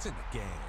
points in the game.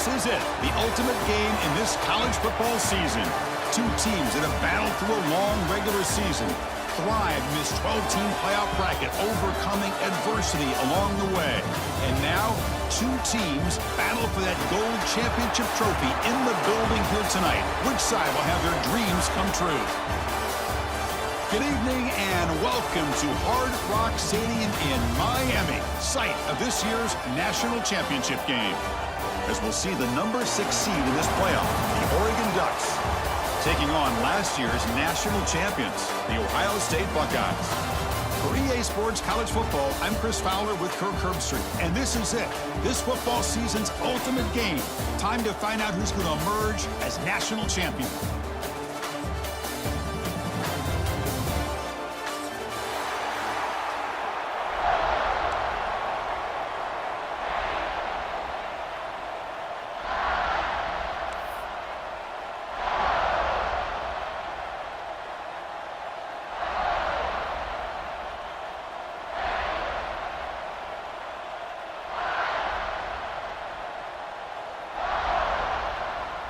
This is it, the ultimate game in this college football season. Two teams that have battled through a long regular season, thrived in this 12-team playoff bracket, overcoming adversity along the way. And now, two teams battle for that gold championship trophy in the building here tonight. Which side will have their dreams come true? Good evening and welcome to Hard Rock Stadium in Miami, site of this year's national championship game. As we'll see the number 6 seed in this playoff, the Oregon Ducks, taking on last year's national champions, the Ohio State Buckeyes. For EA Sports College Football, I'm Chris Fowler with Kirk Herbstreit, and this is it, this football season's ultimate game. Time to find out who's going to emerge as national champion.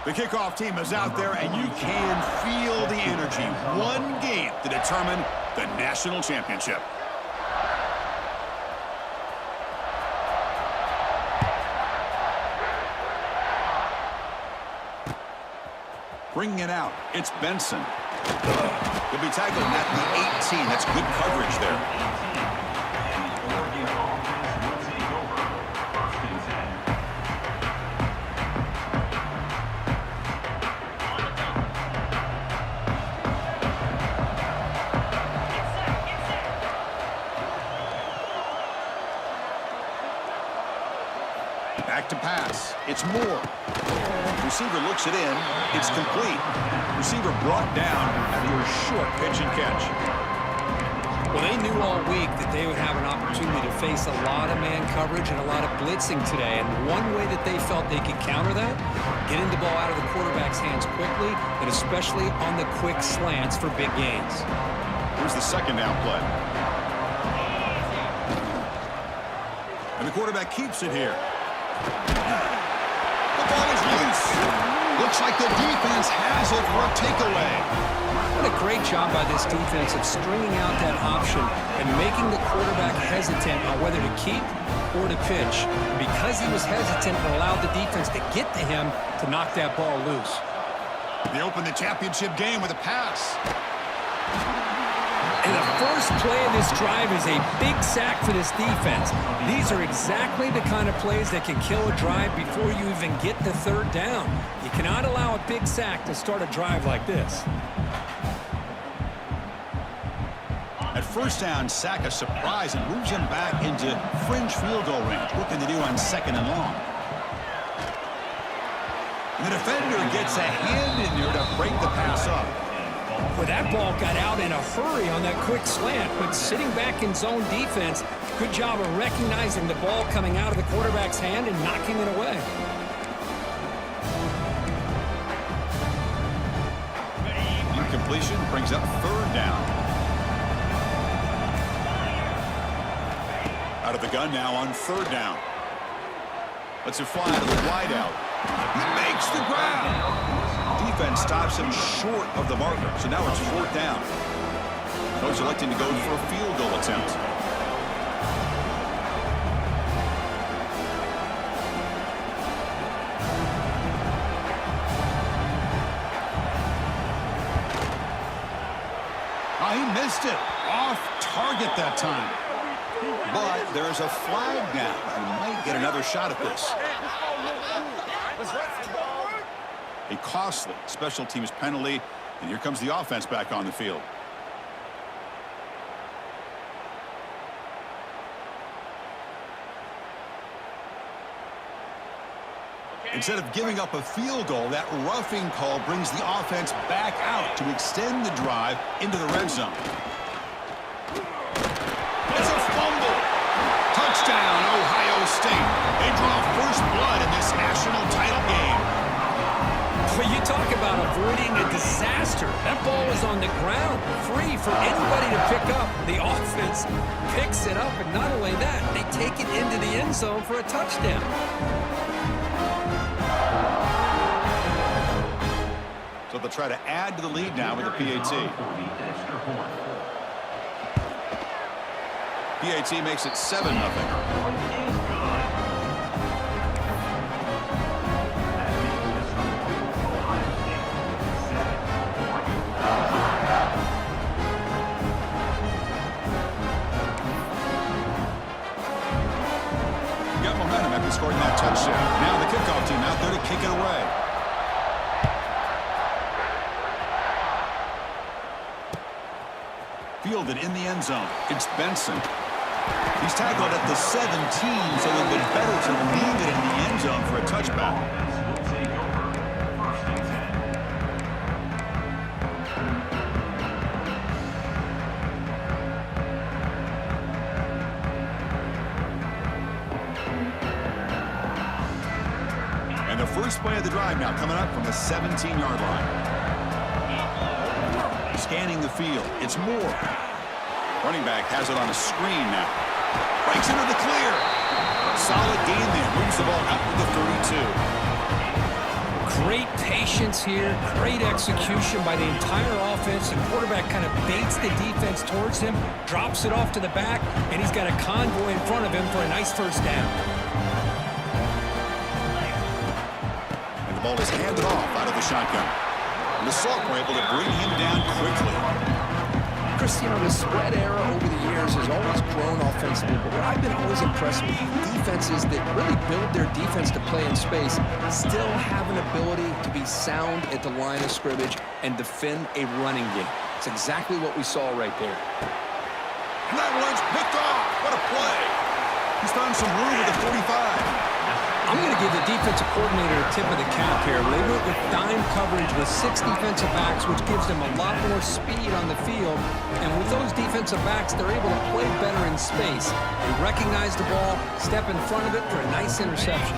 The kickoff team is out there, and you can feel the energy. One game to determine the national championship. Bringing it out, it's Benson. He'll be tackled at the 18. That's good coverage there. Back to pass. It's Moore. Receiver looks it in. It's complete. Receiver brought down after a short pitch and catch. Well, they knew all week that they would have an opportunity to face a lot of man coverage and a lot of blitzing today. And one way that they felt they could counter that, getting the ball out of the quarterback's hands quickly, and especially on the quick slants for big gains. Here's the second down play. And the quarterback keeps it here. The ball is loose. Looks like the defense has it for a takeaway. What a great job by this defense of stringing out that option and making the quarterback hesitant on whether to keep or to pitch. Because he was hesitant, it allowed the defense to get to him to knock that ball loose. They open the championship game with a pass. And the first play of this drive is a big sack for this defense. These are exactly the kind of plays that can kill a drive before you even get the third down. You cannot allow a big sack to start a drive like this. At first down, sack a surprise and moves him back into fringe field goal range. Looking to do on 2nd and long. The defender gets a hand in there to break the pass up. Well, that ball got out in a hurry on that quick slant, but sitting back in zone defense, good job of recognizing the ball coming out of the quarterback's hand and knocking it away. Incompletion brings up 3rd down. Out of the gun now on 3rd down. Lets it fly to the wideout. He makes the grab. Defense stops him short of the marker, so now it's 4th down. Coach electing to go for a field goal attempt. He missed it. Off target that time. But there's a flag now. He might get another shot at this. A costly special teams penalty, and here comes the offense back on the field. Instead of giving up a field goal, that roughing call brings the offense back out to extend the drive into the red zone. It's a fumble. Touchdown, Ohio State. They draw first blood in this national title game. Well, you talk about avoiding a disaster. That ball was on the ground, free for anybody to pick up. The offense picks it up, and not only that, they take it into the end zone for a touchdown. So they'll try to add to the lead now with the PAT. PAT makes it 7-0. Scoring that touchdown. Now the kickoff team out there to kick it away. Fielded in the end zone. It's Benson. He's tackled at the 17, so it'll be better to leave it in the end zone for a touchback. First play of the drive now coming up from the 17-yard line. Scanning the field. It's Moore. Running back has it on a screen now. Breaks into the clear. Solid gain there. Moves the ball out to the 32. Great patience here. Great execution by the entire offense. The quarterback kind of baits the defense towards him, drops it off to the back, and he's got a convoy in front of him for a nice first down. The ball is handed off out of the shotgun. And the Salk were able to bring him down quickly. Chris, you know, the spread era over the years has always grown offensively, but what I've been always impressed with defenses that really build their defense to play in space still have an ability to be sound at the line of scrimmage and defend a running game. It's exactly what we saw right there. And that one's picked off. What a play. He's found some room at the 45. I'm going to give the defensive coordinator a tip of the cap here. They went with dime coverage with 6 defensive backs, which gives them a lot more speed on the field. And with those defensive backs, they're able to play better in space. They recognize the ball, step in front of it for a nice interception.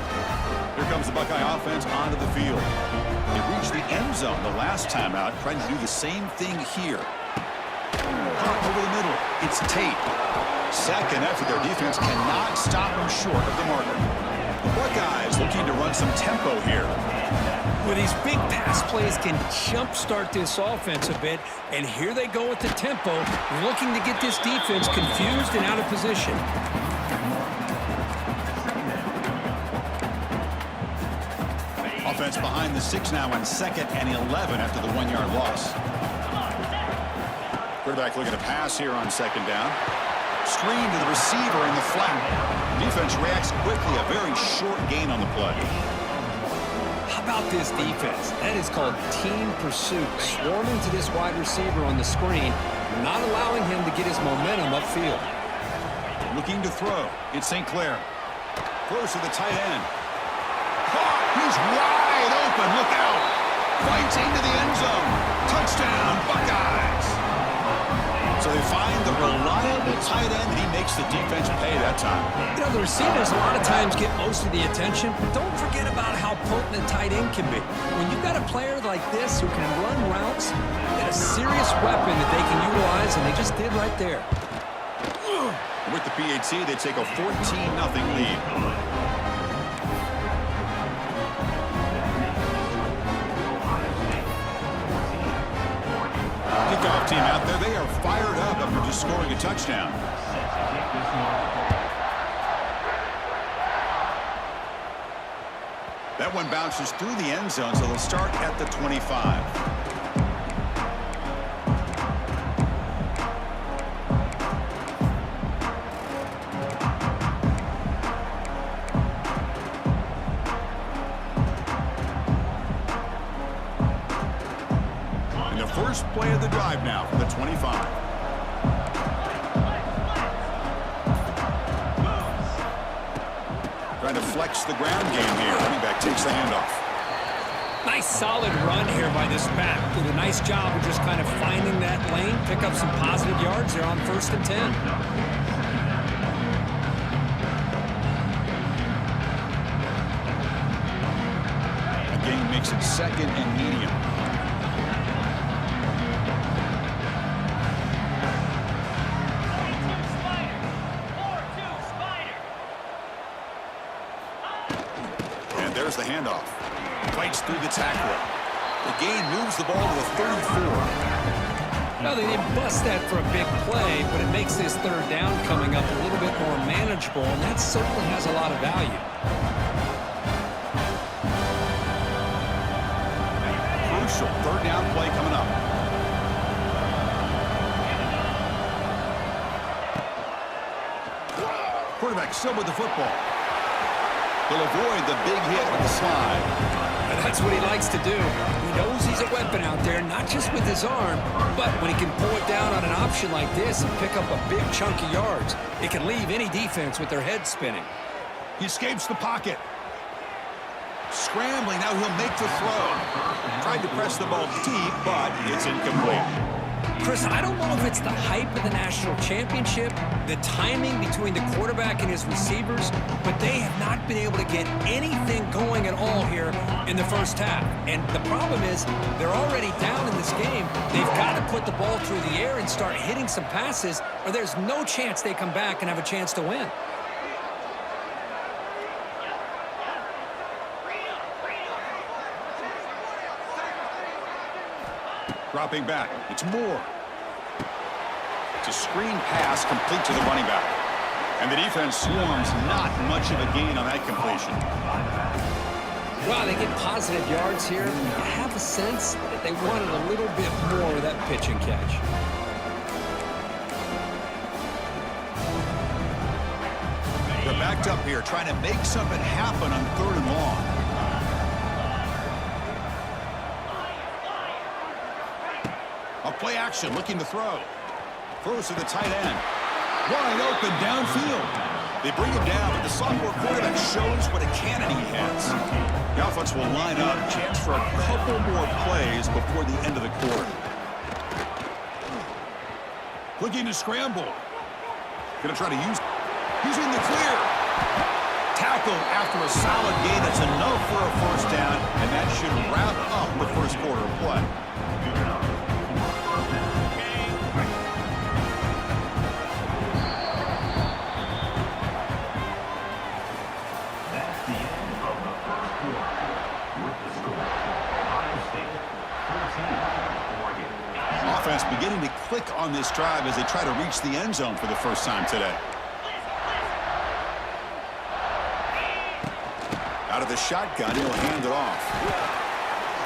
Here comes the Buckeye offense onto the field. They reached the end zone the last time out, trying to do the same thing here. Hot over the middle. It's Tate. Second effort, their defense cannot stop him short of the marker. The Buckeyes looking to run some tempo here. Well, these big pass plays can jumpstart this offense a bit, and here they go with the tempo, looking to get this defense confused and out of position. Offense behind the 6 now on 2nd and 11 after the 1-yard loss. Quarterback looking to pass here on 2nd down. Screen to the receiver in the flat. Defense reacts quickly. A very short gain on the play. How about this defense? That is called team pursuit. Swarming to this wide receiver on the screen, not allowing him to get his momentum upfield. Looking to throw. It's St. Clair. Throws to the tight end. Caught. He's wide open. Look out. Fights into the end zone. Touchdown, Buckeyes. So they find the reliable tight end, and he makes the defense pay that time. You know, the receivers a lot of times get most of the attention, but don't forget about how potent a tight end can be. When you've got a player like this who can run routes, got a serious weapon that they can utilize, and they just did right there. With the PAT, they take a 14-0 lead. Kickoff team out there. They are fired up after just scoring a touchdown. That one bounces through the end zone, so they'll start at the 25. First play of the drive now for the 25. Trying to flex the ground game here. Running back takes the handoff. Nice solid run here by this back. Did a nice job of just kind of finding that lane, pick up some positive yards there on 1st and 10. Again makes it 2nd and medium. There's the handoff. Fights through the tackler. The gain moves the ball to the 34. Well, they didn't bust that for a big play, but it makes this third down coming up a little bit more manageable, and that certainly has a lot of value. Crucial third down play coming up. Quarterback still with the football. He'll avoid the big hit with the slide. And that's what he likes to do. He knows he's a weapon out there, not just with his arm, but when he can pull it down on an option like this and pick up a big chunk of yards, it can leave any defense with their head spinning. He escapes the pocket. Scrambling, now he'll make the throw. Tried to press the ball deep, but it's incomplete. Chris, I don't know if it's the hype of the national championship, the timing between the quarterback and his receivers, but they have not been able to get anything going at all here in the first half. And the problem is they're already down in this game. They've got to put the ball through the air and start hitting some passes, or there's no chance they come back and have a chance to win. Dropping back, it's Moore. It's a screen pass complete to the running back. And the defense swarms, not much of a gain on that completion. Wow, they get positive yards here. I have a sense that they wanted a little bit more of that pitch and catch. They're backed up here, trying to make something happen on third and long. Play action, looking to throw. Throws to the tight end. Wide open downfield. They bring him down, but the sophomore quarterback shows what a cannon he has. The offense will line up. Chance for a couple more plays before the end of the quarter. Looking to scramble. Going to try to using the clear. Tackle after a solid gain. That's enough for a first down, and that should wrap up the first quarter of play. Offense beginning to click on this drive as they try to reach the end zone for the first time today. Out of the shotgun, he'll hand it off.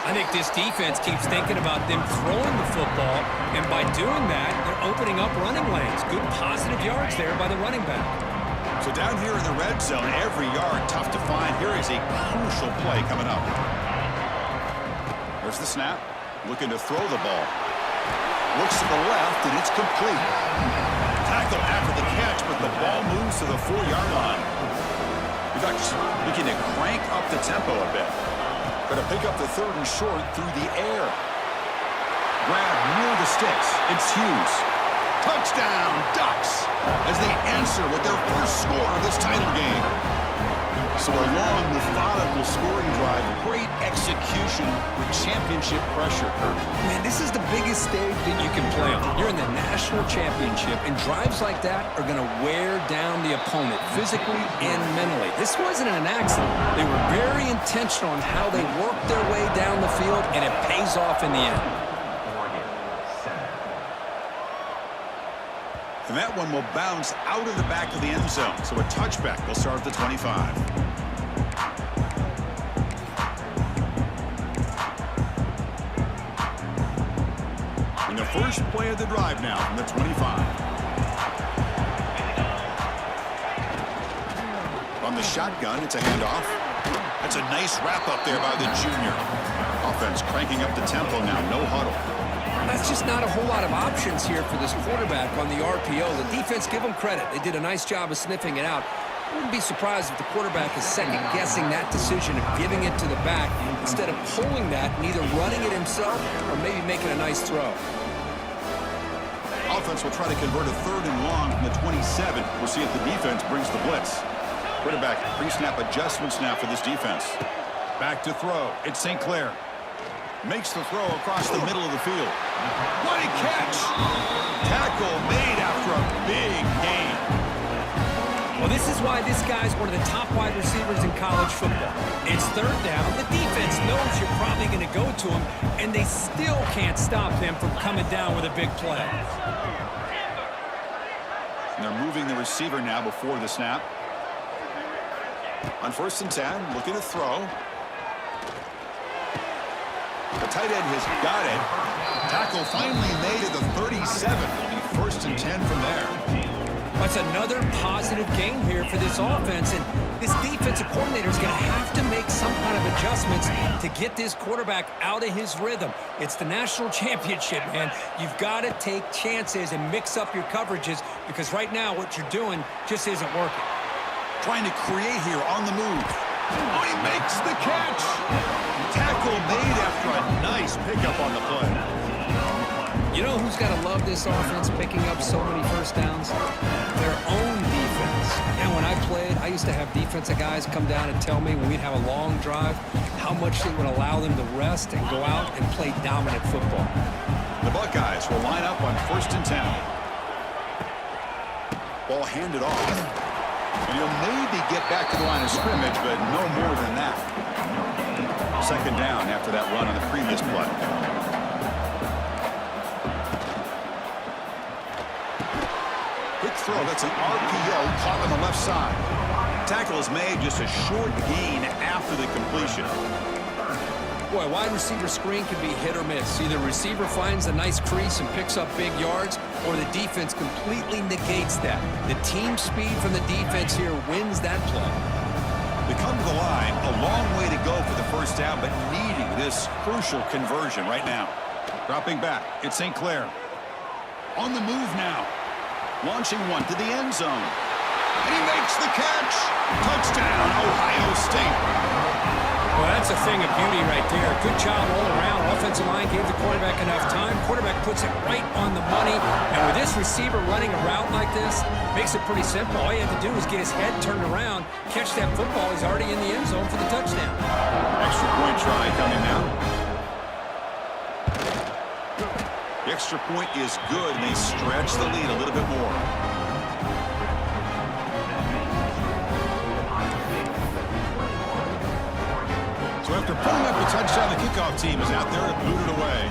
I think this defense keeps thinking about them throwing the football, and by doing that, they're opening up running lanes. Good positive yards there by the running back. So down here in the red zone, every yard tough to find. Here is a crucial play coming up. There's the snap. Looking to throw the ball. Looks to the left, and it's complete. Tackle after the catch, but the ball moves to the 4-yard line. In fact, looking to crank up the tempo a bit. Going to pick up the third and short through the air. Grab near the sticks. It's Hughes. Touchdown, Ducks, as they answer with their first score of this title game. So a long, methodical scoring drive. Great execution with championship pressure. Man, this is the biggest stage that you can play on. You're in the national championship, and drives like that are going to wear down the opponent physically and mentally. This wasn't an accident. They were very intentional on how they worked their way down the field, and it pays off in the end. And that one will bounce out of the back of the end zone. So a touchback will start at the 25. And the first play of the drive now from the 25. On the shotgun, it's a handoff. That's a nice wrap up there by the junior. Offense cranking up the tempo now, no huddle. That's just not a whole lot of options here for this quarterback on the RPO. The defense, give them credit. They did a nice job of sniffing it out. I wouldn't be surprised if the quarterback is second-guessing that decision of giving it to the back instead of pulling that and either running it himself or maybe making a nice throw. Offense will try to convert a third and long from the 27. We'll see if the defense brings the blitz. Quarterback pre-snap adjustments now for this defense. Back to throw. It's St. Clair. Makes the throw across the middle of the field. What a catch! Tackle made after a big gain. Well, this is why this guy's one of the top wide receivers in college football. It's third down. The defense knows you're probably going to go to him, and they still can't stop him from coming down with a big play. And they're moving the receiver now before the snap. On 1st and 10, looking to throw. The tight end has got it. Tackle finally made at the 37. It'll be 1st and 10 from there. That's another positive game here for this offense, and this defensive coordinator is going to have to make some kind of adjustments to get this quarterback out of his rhythm. It's the national championship, man. You've got to take chances and mix up your coverages because right now what you're doing just isn't working. Trying to create here on the move. Oh, he makes the catch. Tackle made after a nice pickup on the play. You know who's got to love this offense picking up so many first downs? Their own defense. And when I played, I used to have defensive guys come down and tell me when we'd have a long drive how much it would allow them to rest and go out and play dominant football. The Buckeyes will line up on 1st and 10. Ball handed off. And he'll maybe get back to the line of scrimmage, but no more than that. 2nd down after that run on the previous play. Quick throw. That's an RPO caught on the left side. Tackle is made, just a short gain after the completion. Boy, wide receiver screen can be hit or miss. Either receiver finds a nice crease and picks up big yards, or the defense completely negates that. The team speed from the defense here wins that play. They come to the line, a long way to go for the 1st down, but needing this crucial conversion right now. Dropping back, it's St. Clair. On the move now. Launching one to the end zone. And he makes the catch. Touchdown, Ohio State. Well, that's a thing of beauty right there. Good job all around. Offensive line gave the quarterback enough time. Quarterback puts it right on the money. And with this receiver running a route like this, makes it pretty simple. All you have to do is get his head turned around, catch that football. He's already in the end zone for the touchdown. Extra point try coming now. The extra point is good, and they stretch the lead a little bit more. So after putting up a touchdown, the kickoff team is out there and booted away.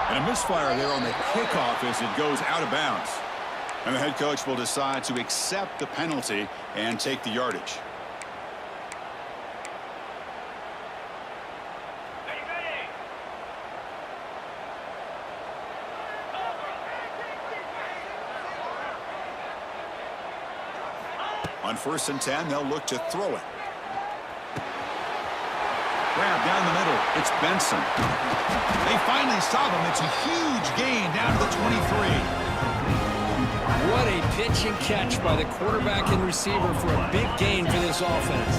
And a misfire there on the kickoff as it goes out of bounds. And the head coach will decide to accept the penalty and take the yardage. On 1st and 10, they'll look to throw it. Grab down the middle. It's Benson. They finally stop him. It's a huge gain down to the 23. What a pitch and catch by the quarterback and receiver for a big gain for this offense.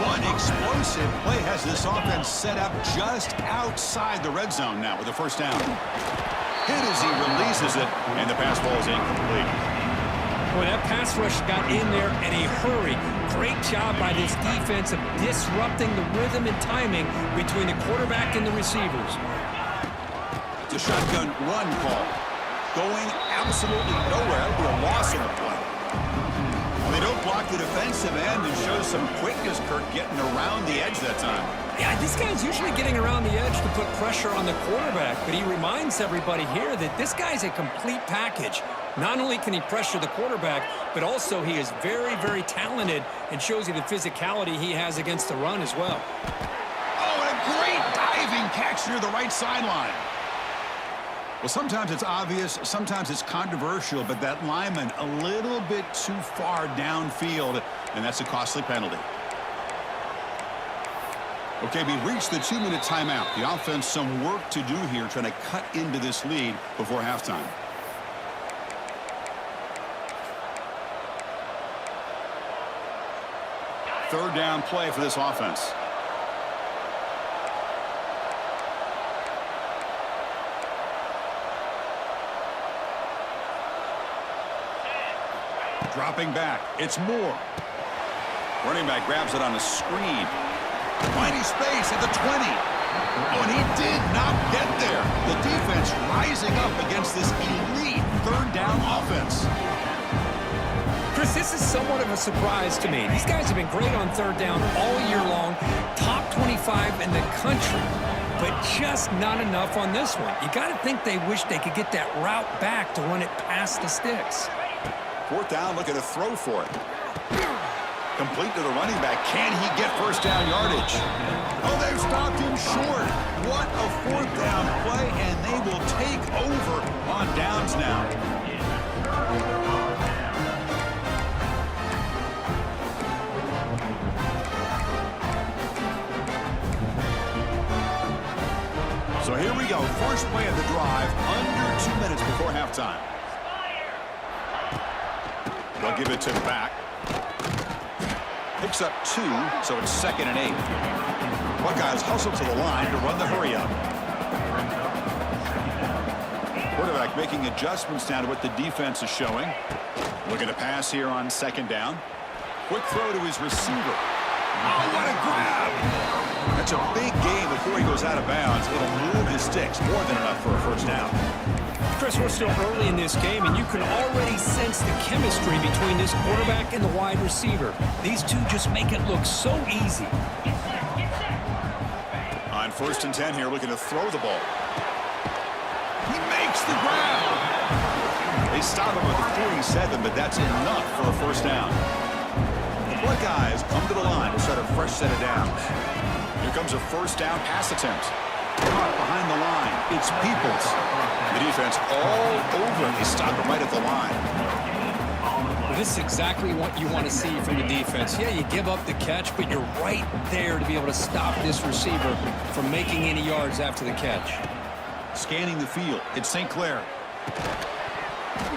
One explosive play has this offense set up just outside the red zone now with a 1st down. Hit as he releases it, and the pass ball is incomplete. Boy, that pass rush got in there in a hurry. Great job by this defense of disrupting the rhythm and timing between the quarterback and the receivers. It's a shotgun run call. Going absolutely nowhere with a loss in the play. They don't block the defensive end and show some quickness, Kirk, getting around the edge that time. Yeah, this guy's usually getting around the edge to put pressure on the quarterback, but he reminds everybody here that this guy's a complete package. Not only can he pressure the quarterback, but also he is very, very talented and shows you the physicality he has against the run as well. Oh, and a great diving catch near the right sideline. Well, sometimes it's obvious, sometimes it's controversial, but that lineman a little bit too far downfield, and that's a costly penalty. Okay, we reached the 2-minute timeout. The offense some work to do here trying to cut into this lead before halftime. Third down play for this offense. Dropping back, it's Moore. Running back grabs it on a screen. Finding space at the 20. Oh, and he did not get there. The defense rising up against this elite down offense. Chris, this is somewhat of a surprise to me. These guys have been great on third down all year long, top 25 in the country, but just not enough on this one. You got to think they wish they could get that route back to run it past the sticks. Fourth down, looking to throw for it. Complete to the running back. Can he get first down yardage? Oh, they've stopped him short. What a fourth down play, and they will take over on downs now. So here we go. First play of the drive, under 2 minutes before halftime. They'll give it to the back. Picks up 2, so it's 2nd and 8. Buckeyes hustle to the line to run the hurry up. Quarterback making adjustments now to what the defense is showing. Looking to pass here on 2nd down. Quick throw to his receiver. Oh, what a grab! That's a big gain before he goes out of bounds. It'll move his sticks, more than enough for a first down. Chris, we're still early in this game, and you can already sense the chemistry between this quarterback and the wide receiver. These two just make it look so easy. On 1st and 10 here, looking to throw the ball. He makes the grab. They stop him with the 47, but that's enough for a first down. The Buckeyes come to the line to start a fresh set of downs. Here comes a first down pass attempt. Caught behind the line. It's Peoples. The defense all over him. They stop him right at the line. Well, this is exactly what you want to see from the defense. Yeah, you give up the catch, but you're right there to be able to stop this receiver from making any yards after the catch. Scanning the field. It's St. Clair.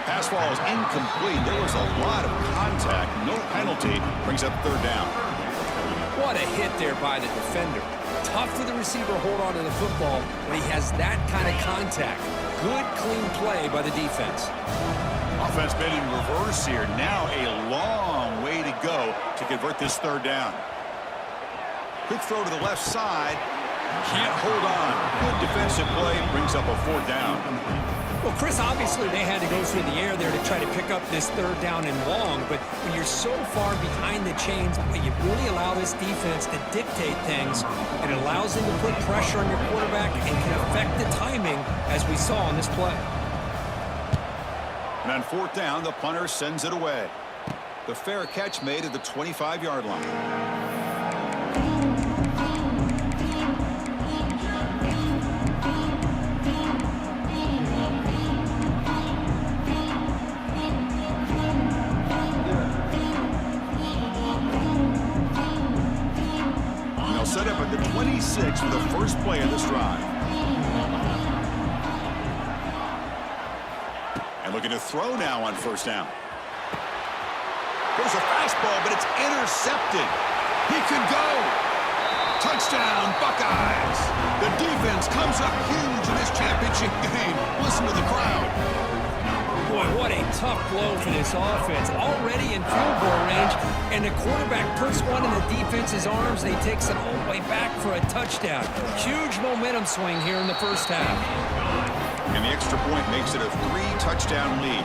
Pass ball is incomplete. There was a lot of contact. No penalty. Brings up 3rd down. What a hit there by the defender. Tough for the receiver to hold on to the football when he has that kind of contact. Good, clean play by the defense. Offense been in reverse here. Now a long way to go to convert this 3rd down. Quick throw to the left side. Can't hold on. Good defensive play. Brings up a 4th down. Well, Chris, obviously they had to go through the air there to try to pick up this 3rd down and long, but when you're so far behind the chains, you really allow this defense to dictate things, and it allows them to put pressure on your quarterback and can affect the timing, as we saw on this play. And on 4th down, the punter sends it away. The fair catch made at the 25-yard line. Set up at the 26 for the first play of this drive. And looking to throw now on 1st down. There's a fastball, but it's intercepted. He could go. Touchdown, Buckeyes. The defense comes up huge in this championship game. Listen to the crowd. Boy, what a tough blow for this offense. Already in field goal range, and the quarterback puts one in the defense's arms, and he takes it all the way back for a touchdown. Huge momentum swing here in the first half. And the extra point makes it a 3-touchdown lead.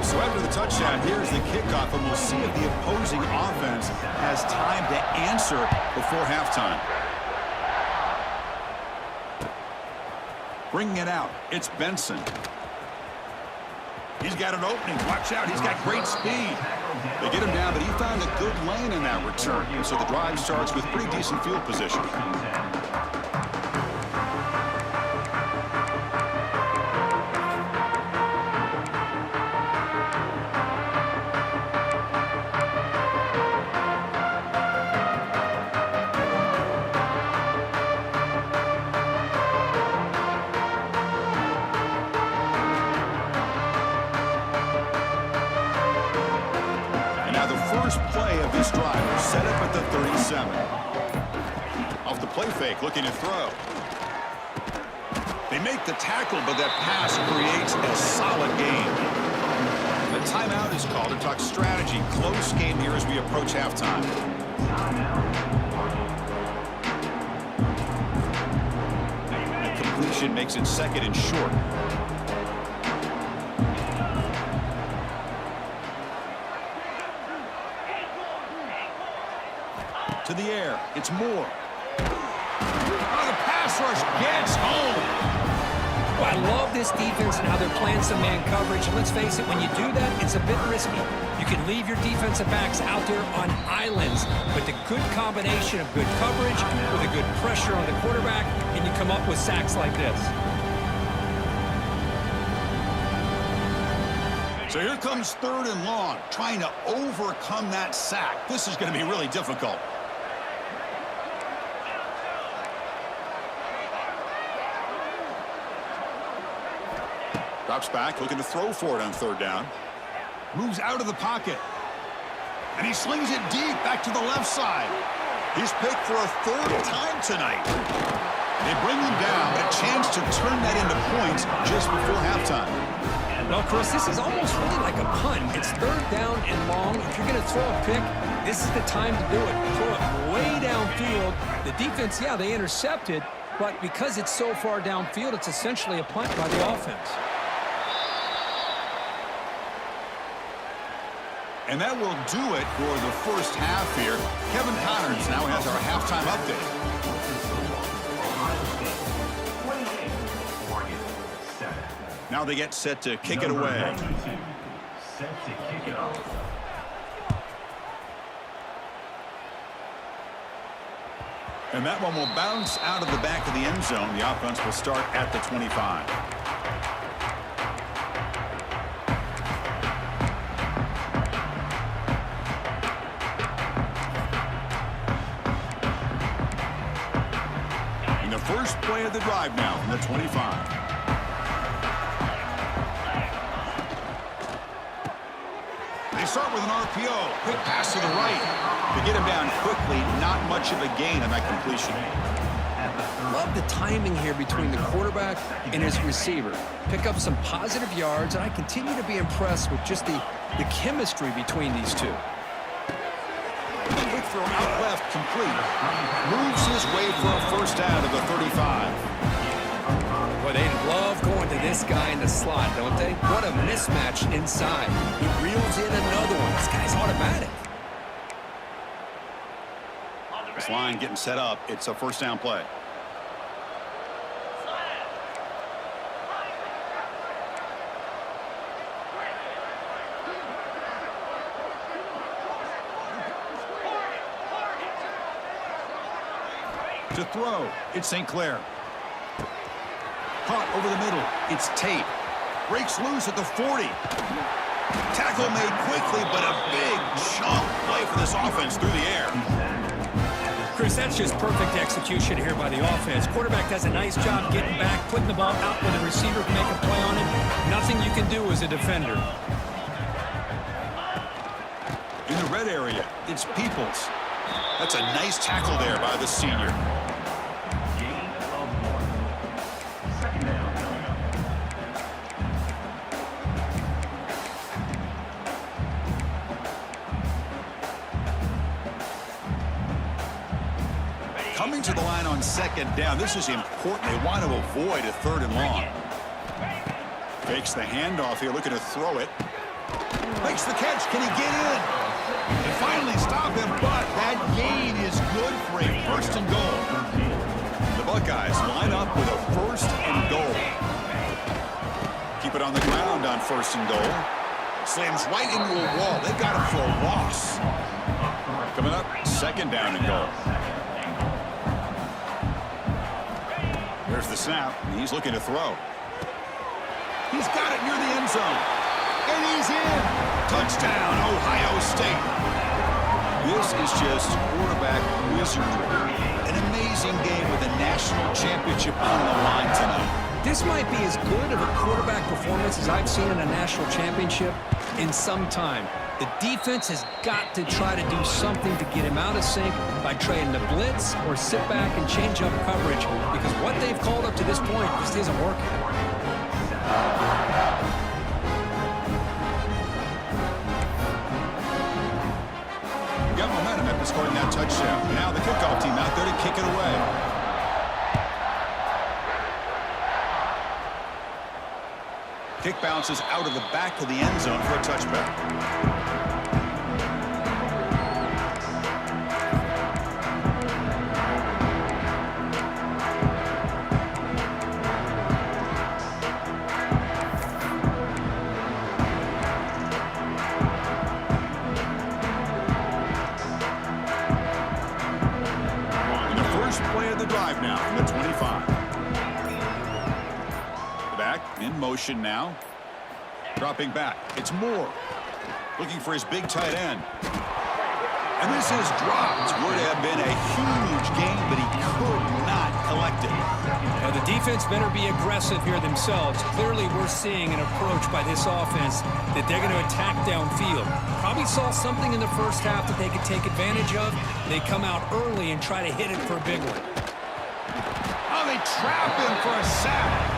So after the touchdown, here's the kickoff, and we'll see if the opposing offense has time to answer before halftime. Bringing it out, it's Benson. He's got an opening. Watch out. He's got great speed. They get him down, but he found a good lane in that return. So the drive starts with pretty decent field position. First play of this drive, set up at the 37. Off the play fake, looking to throw. They make the tackle, but that pass creates a solid gain. The timeout is called to talk strategy. Close game here as we approach halftime. The completion makes it 2nd and short. To the air. It's Moore. Oh, the pass rush gets home. Well, I love this defense and how they're playing some man coverage. And let's face it, when you do that, it's a bit risky. You can leave your defensive backs out there on islands, but the good combination of good coverage with a good pressure on the quarterback, and you come up with sacks like this. So here comes 3rd and long, trying to overcome that sack. This is going to be really difficult. Drops back, looking to throw for it on 3rd down. Moves out of the pocket. And he slings it deep back to the left side. He's picked for a 3rd time tonight. They bring him down, but a chance to turn that into points just before halftime. Well, Chris, this is almost really like a punt. It's 3rd down and long. If you're going to throw a pick, this is the time to do it. Throw it way downfield. The defense, yeah, they intercepted, but because it's so far downfield, it's essentially a punt by the offense. And that will do it for the first half here. Kevin Connors now has our halftime update. Now they get set to kick it away. Set to kick it off. And that one will bounce out of the back of the end zone. The offense will start at the 25. First play of the drive now from the 25. They start with an RPO. Quick pass to the right. To get him down quickly, not much of a gain on that completion. Love the timing here between the quarterback and his receiver. Pick up some positive yards, and I continue to be impressed with just the chemistry between these two. Quick throw out left, complete. Moves his way for a first down to the 35. Boy, they love going to this guy in the slot, don't they? What a mismatch inside. He reels in another one. This guy's automatic. This line getting set up. It's a first down play. To throw, it's St. Clair. Caught over the middle, it's Tate. Breaks loose at the 40. Tackle made quickly, but a big chunk play for this offense through the air. Chris, that's just perfect execution here by the offense. Quarterback does a nice job getting back, putting the ball out where the receiver can make a play on it. Nothing you can do as a defender. In the red area, it's Peoples. That's a nice tackle there by the senior. Coming to the line on 2nd down. This is important. They want to avoid a 3rd and long. Fakes the handoff here, looking to throw it. Makes the catch. Can he get in? They finally stop him, but that gain is good for a 1st and goal. The Buckeyes line up with a 1st and goal. Keep it on the ground on 1st and goal. Slams right into a wall. They've got him for a loss. Coming up, 2nd down and goal. There's the snap, and he's looking to throw. He's got it near the end zone. And he's in. Touchdown, Ohio State. This is just quarterback wizardry. An amazing game with a national championship on the line tonight. This might be as good of a quarterback performance as I've seen in a national championship in some time. The defense has got to try to do something to get him out of sync by trying to blitz or sit back and change up coverage, because what they've called up to this point just isn't working. Got momentum after scoring that touchdown. Now the kickoff team out there to kick it away. Kick bounces out of the back of the end zone for a touchback. In motion now. Dropping back. It's Moore. Looking for his big tight end. And this is dropped. Would have been a huge gain, but he could not collect it. Now, the defense better be aggressive here themselves. Clearly, we're seeing an approach by this offense that they're going to attack downfield. Probably saw something in the first half that they could take advantage of. They come out early and try to hit it for a big one. Oh, they trap him for a sack.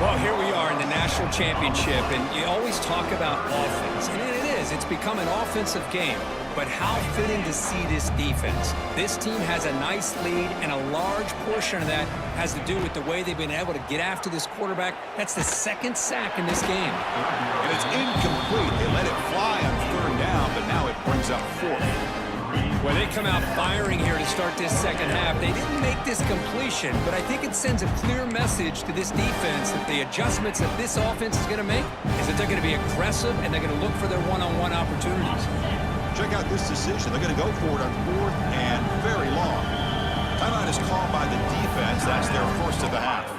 Well, here we are in the national championship, and you always talk about offense. And it is. It's become an offensive game. But how fitting to see this defense. This team has a nice lead, and a large portion of that has to do with the way they've been able to get after this quarterback. That's the second sack in this game. And it's incomplete. They let it fly on third down, but now it brings up fourth. Well, they come out firing here to start this second half. They didn't make this completion, but I think it sends a clear message to this defense that the adjustments that this offense is going to make is that they're going to be aggressive and they're going to look for their one-on-one opportunities. Check out this decision. They're going to go for it on fourth and very long. Timeout is called by the defense. That's their first of the half.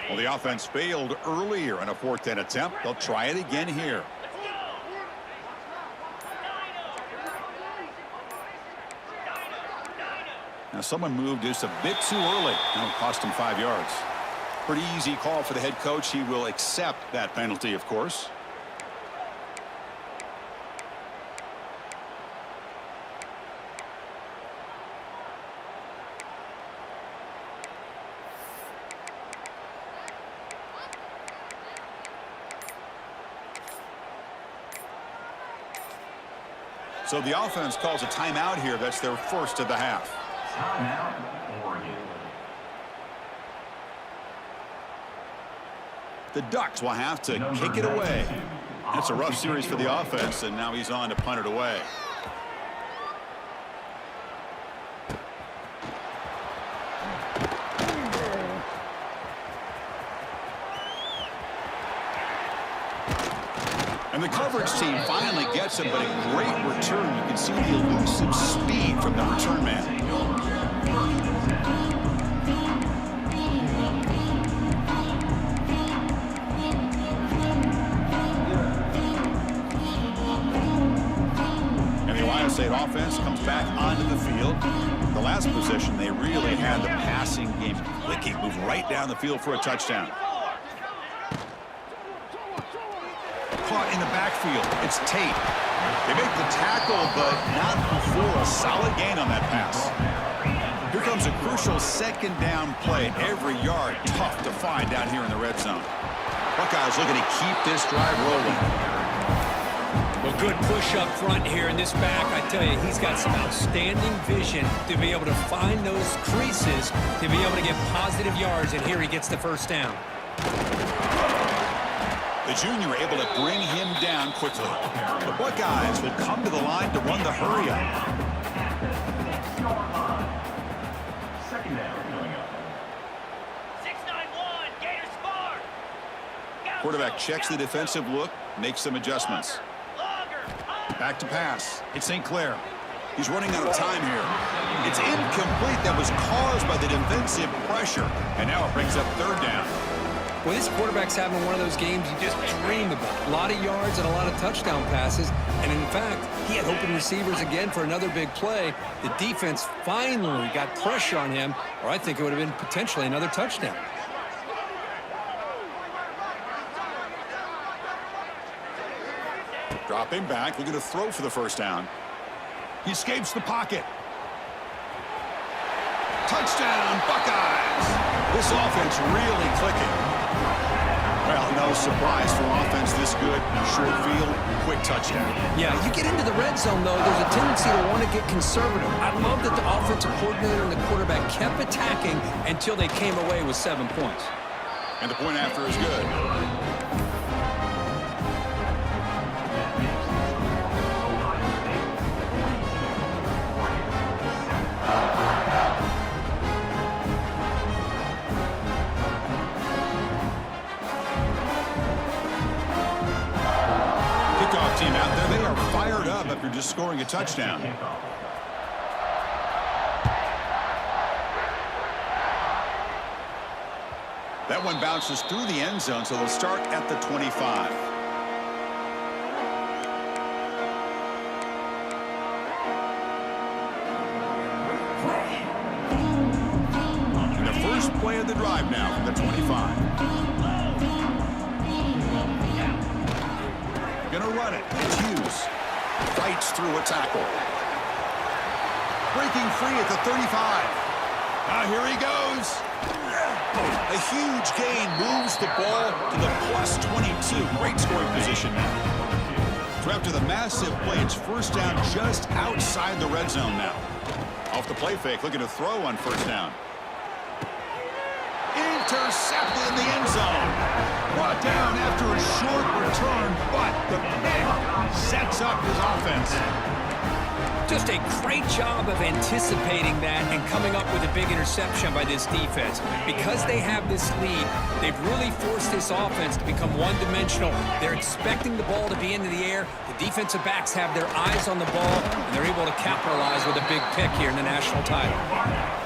Well, the offense failed earlier in a fourth and attempt. They'll try it again here. Now, someone moved just a bit too early. That'll cost him 5 yards. Pretty easy call for the head coach. He will accept that penalty, of course. So the offense calls a timeout here. That's their first of the half. Timeout, Oregon. The Ducks will have to kick it away. That's a rough series for the offense, and now he's on to punt it away. And the coverage team finally gets him, but a great return. You can see the elusive speed from the return man. And the Ohio State offense comes back onto the field. The last possession, they really had the passing game clicking, moved right down the field for a touchdown. Caught in the backfield. It's Tate. They make the tackle, but not before a solid gain on that pass. Here comes a crucial second down play. Every yard tough to find down here in the red zone. Buckeyes looking to keep this drive rolling. Well, good push up front here in this back. I tell you, he's got some outstanding vision to be able to find those creases, to be able to get positive yards, and here he gets the first down. The junior able to bring him down quickly. The Buckeyes will come to the line to run the hurry up. Second down coming up. 691, Gators score. Quarterback checks the defensive look, makes some adjustments. Back to pass. It's St. Clair. He's running out of time here. It's incomplete. That was caused by the defensive pressure. And now it brings up third down. Well, this quarterback's having one of those games you just dream about. A lot of yards and a lot of touchdown passes. And in fact, he had open receivers again for another big play. The defense finally got pressure on him, or I think it would have been potentially another touchdown. Dropping back, looking to throw for the first down. He escapes the pocket. Touchdown, Buckeyes! This offense really clicking. Well, no surprise for offense this good. Short field, quick touchdown. Yeah, you get into the red zone, though, there's a tendency to want to get conservative. I love that the offensive coordinator and the quarterback kept attacking until they came away with 7 points. And the point after is good. just scoring a touchdown. That one bounces through the end zone, so they'll start at the 25. And the first play of the drive now from the 25. Gonna run it. It's Hughes. Fights through a tackle. Breaking free at the 35. Now here he goes. A huge gain moves the ball to the plus 22. Great scoring position now. So after the massive play, it's first down just outside the red zone now. Off the play fake, looking to throw on first down. Intercepted in the end zone. Brought down after a short return, but the pick sets up his offense. Just a great job of anticipating that and coming up with a big interception by this defense. Because they have this lead, they've really forced this offense to become one-dimensional. They're expecting the ball to be into the air. The defensive backs have their eyes on the ball, and they're able to capitalize with a big pick here in the national title.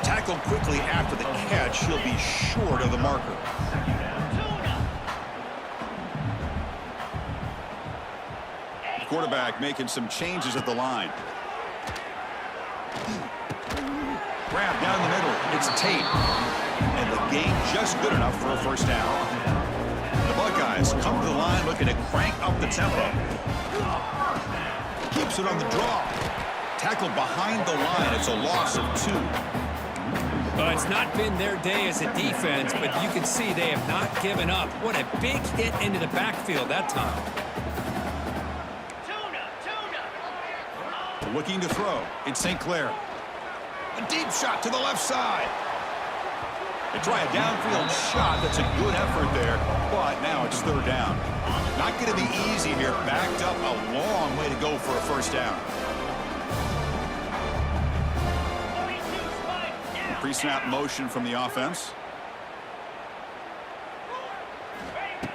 Tackled quickly after the catch, he'll be short of the marker. The quarterback making some changes at the line. Grab down the middle. It's Tate. And the gain just good enough for a first down. The Buckeyes come to the line looking to crank up the tempo. Keeps it on the draw. Tackled behind the line. It's a loss of 2. Well, it's not been their day as a defense, but you can see they have not given up. What a big hit into the backfield that time. Looking to throw. It's St. Clair. A deep shot to the left side. They try a downfield shot. That's a good effort there, but now it's third down. Not going to be easy here. Backed up a long way to go for a first down. Pre-snap motion from the offense.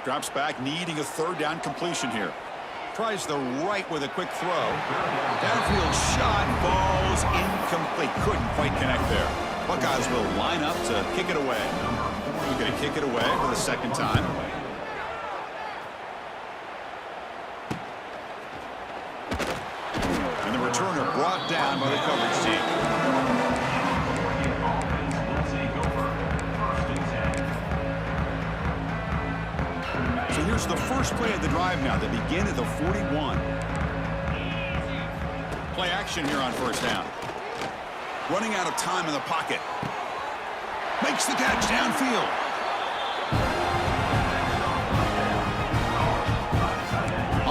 Drops back, needing a third down completion here. Tries the right with a quick throw. Downfield shot, falls incomplete. Couldn't quite connect there. Buckeyes will line up to kick it away. We're going to kick it away for the second time. And the returner brought down by the coverage team. So here's the first play of the drive now. They begin at the 41. Play action here on first down. Running out of time in the pocket. Makes the catch downfield.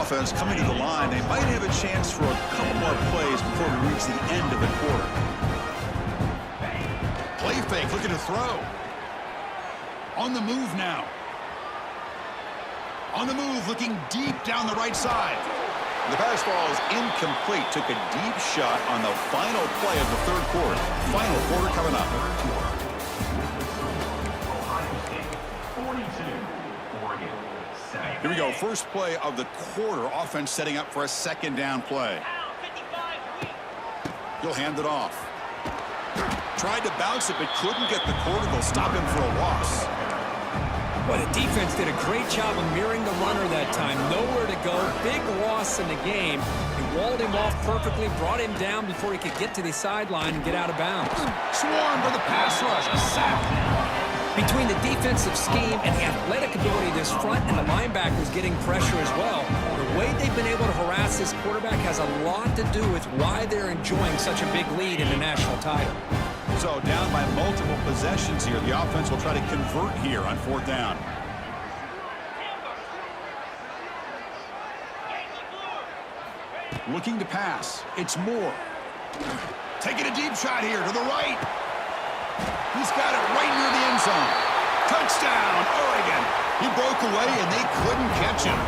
Offense coming to the line. They might have a chance for a couple more plays before we reach the end of the quarter. Play fake, looking to throw. On the move now. On the move, looking deep down the right side. The pass ball is incomplete. Took a deep shot on the final play of the third quarter. Final quarter coming up. Here we go. First play of the quarter. Offense setting up for a second down play. He'll hand it off. Tried to bounce it, but couldn't get the quarter. They'll stop him for a loss. Well, the defense did a great job of mirroring the runner that time. Nowhere to go. Big loss in the game. He walled him off perfectly, brought him down before he could get to the sideline and get out of bounds. Swarmed by the pass rush. A sack. Between the defensive scheme and the athletic ability of this front and the linebackers getting pressure as well, the way they've been able to harass this quarterback has a lot to do with why they're enjoying such a big lead in the national title. So down by multiple possessions here. The offense will try to convert here on fourth down. Looking to pass. It's Moore. Taking a deep shot here to the right. He's got it right near the end zone. Touchdown, Oregon. He broke away and they couldn't catch him.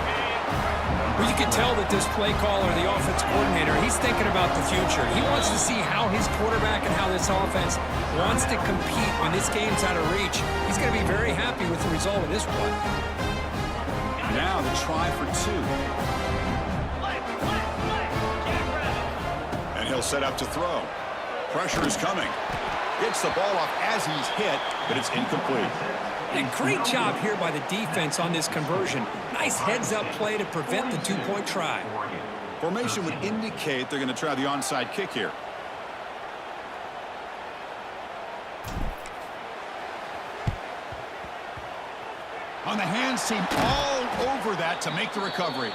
Well, you can tell that this play caller, the offense coordinator, he's thinking about the future. He wants to see how his quarterback and how this offense wants to compete when this game's out of reach. He's going to be very happy with the result of this one. Now the try for 2. set up to throw. Pressure is coming. Gets the ball off as he's hit, but it's incomplete. And great job here by the defense on this conversion. Nice heads-up play to prevent the two-point try. Formation would indicate they're going to try the onside kick here. On the hands team, all over that to make the recovery.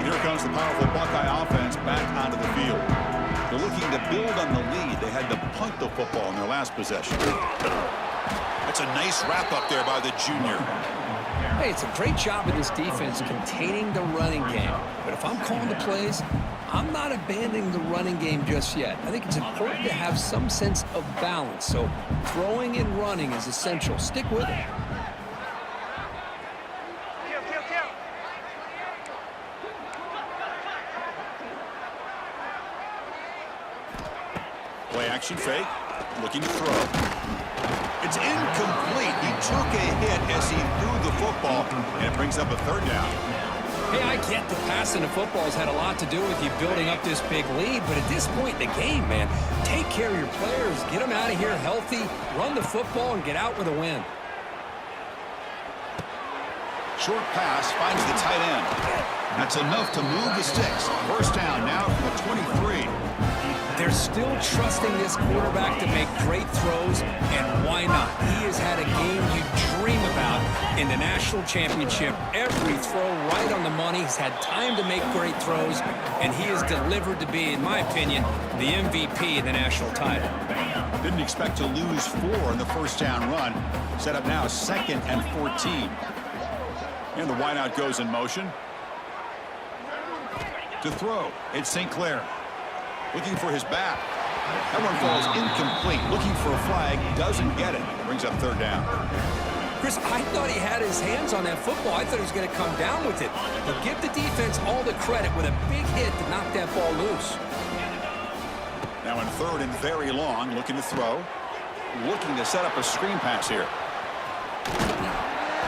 Here comes the powerful Buckeye offense back onto the field. They're looking to build on the lead. They had to punt the football in their last possession. That's a nice wrap-up there by the junior. Hey, it's a great job of this defense containing the running game. But if I'm calling the plays, I'm not abandoning the running game just yet. I think it's important to have some sense of balance. So throwing and running is essential. Stick with it. Play action fake. Looking to throw. It's incomplete. He took a hit as he threw the football, and it brings up a third down. Hey, I get the passing the football has had a lot to do with you building up this big lead, but at this point in the game, man, take care of your players, get them out of here healthy, run the football, and get out with a win. Short pass finds the tight end. That's enough to move the sticks. First down now from the 23. They're still trusting this quarterback to make great throws, and why not? He has had a game you dream about in the national championship. Every throw right on the money. He's had time to make great throws, and he is delivered to be, in my opinion, the MVP of the national title. Didn't expect to lose 4 in the first down run. Set up now 2nd and 14. And the wideout goes in motion. To throw, it's St. Clair. Looking for his back. That one falls incomplete. Looking for a flag. Doesn't get it. Brings up third down. Chris, I thought he had his hands on that football. I thought he was going to come down with it. But give the defense all the credit with a big hit to knock that ball loose. Now in third and very long. Looking to throw. Looking to set up a screen pass here.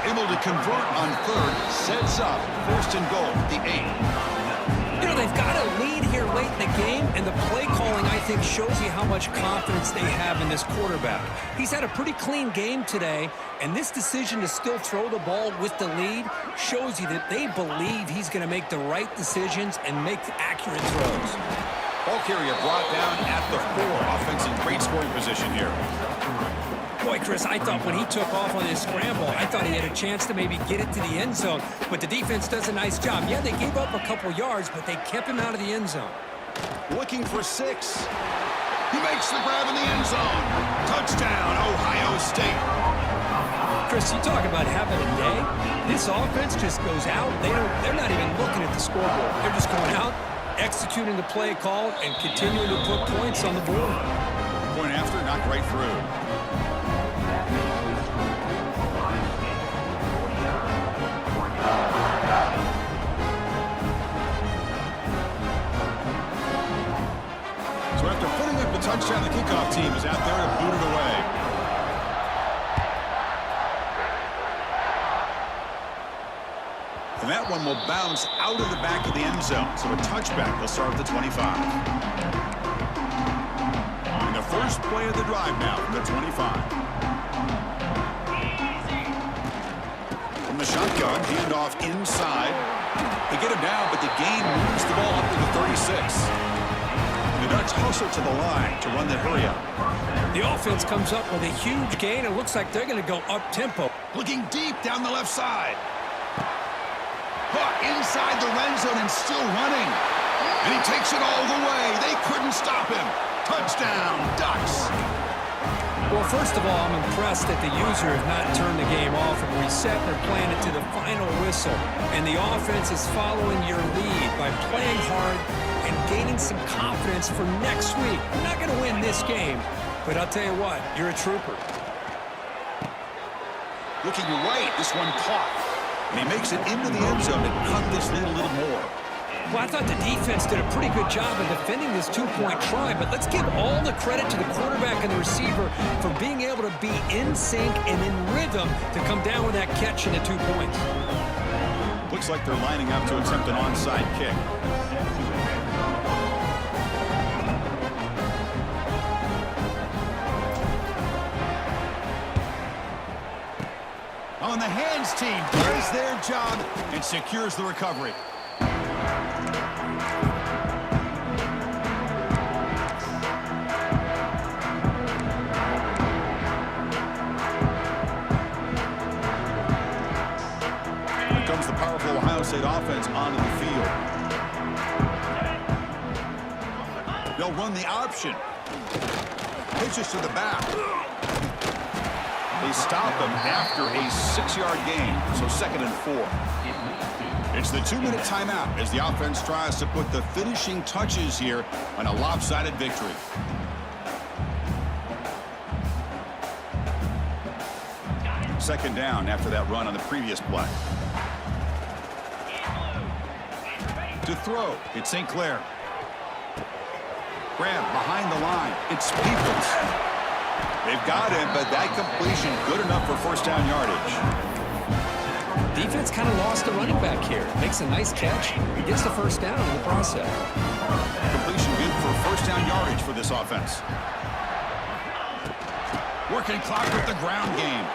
Able to convert on third. Sets up first and goal. The 8. You know, they've got a lead here late in the game, and the play calling, I think, shows you how much confidence they have in this quarterback. He's had a pretty clean game today, and this decision to still throw the ball with the lead shows you that they believe he's going to make the right decisions and make accurate throws. Ball carrier brought down at the 4. Offense in great scoring position here. Boy, Chris, I thought when he took off on his scramble, I thought he had a chance to maybe get it to the end zone, but the defense does a nice job. Yeah, they gave up a couple yards, but they kept him out of the end zone. Looking for 6. He makes the grab in the end zone. Touchdown, Ohio State. Chris, you talk about having a day. This offense just goes out. They're not even looking at the scoreboard. They're just going out, executing the play call, and continuing to put points on the board. Point after, knocked right through. So after putting up the touchdown, the kickoff team is out there to boot it away. And that one will bounce out of the back of the end zone. So a touchback will start at the 25. And the first play of the drive now from the 25. From the shotgun, handoff inside. They get him down, but the gain moves the ball up to the 36. The Ducks hustle to the line to run the hurry-up. The offense comes up with a huge gain. It looks like they're going to go up-tempo. Looking deep down the left side. Caught inside the red zone and still running. And he takes it all the way. They couldn't stop him. Touchdown, Ducks. Well, first of all, I'm impressed that the user has not turned the game off and reset. They're playing it to the final whistle. And the offense is following your lead by playing hard and gaining some confidence for next week. You're not going to win this game, but I'll tell you what, you're a trooper. Looking right, this one caught. And he makes it into the end zone to cut this lead a little more. Well, I thought the defense did a pretty good job of defending this two-point try, but let's give all the credit to the quarterback and the receiver for being able to be in sync and in rhythm to come down with that catch and the 2 points. Looks like they're lining up to attempt an onside kick. On the hands team does their job and secures the recovery. Here comes the powerful Ohio State offense onto the field. They'll run the option. Pitches to the back. They stop him after a 6-yard gain, so 2nd and 4. It's the 2-minute timeout as the offense tries to put the finishing touches here on a lopsided victory. Second down after that run on the previous play. To throw, it's St. Clair. Grab behind the line, it's Peoples. They've got him, but that completion good enough for first down yardage. Defense kind of lost the running back here. Makes a nice catch. He gets the first down in the process. Completion good for first down yardage for this offense. Working clock with the ground game.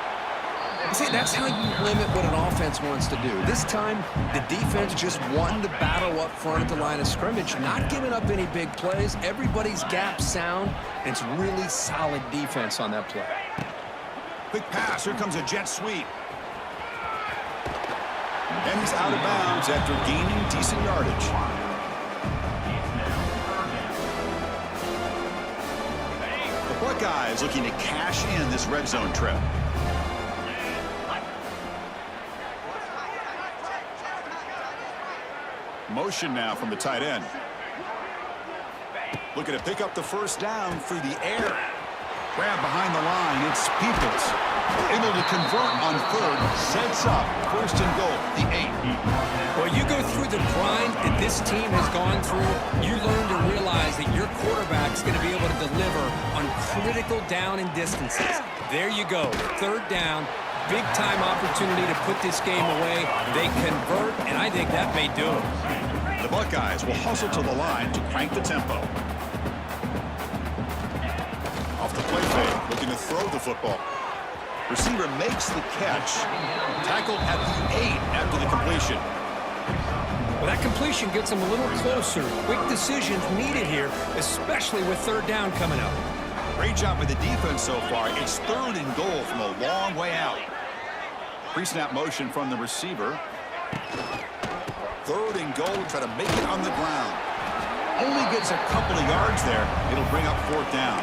See, that's how you limit what an offense wants to do. This time, the defense just wanted to battle up front at the line of scrimmage, not giving up any big plays. Everybody's gap sound, and it's really solid defense on that play. Quick pass. Here comes a jet sweep. And he's out of bounds after gaining decent yardage. The Buckeyes looking to cash in this red zone trip. Motion now from the tight end. Looking to pick up the first down through the air. Grab behind the line. It's Peoples. Able to convert on 3rd. Sets up 1st and goal. The 8. Well, you go through the grind that this team has gone through, you learn to realize that your quarterback's going to be able to deliver on critical down and distances. There you go. 3rd down. Big-time opportunity to put this game away. They convert, and I think that may do it. The Buckeyes will hustle to the line to crank the tempo. Off the play fake, looking to throw the football. Receiver makes the catch. Tackled at the 8 after the completion. Well, that completion gets them a little closer. Quick decisions needed here, especially with 3rd down coming up. Great job by the defense so far. It's 3rd and goal from a long way out. Pre-snap motion from the receiver. 3rd and goal, try to make it on the ground. Only gets a couple of yards there. It'll bring up 4th down.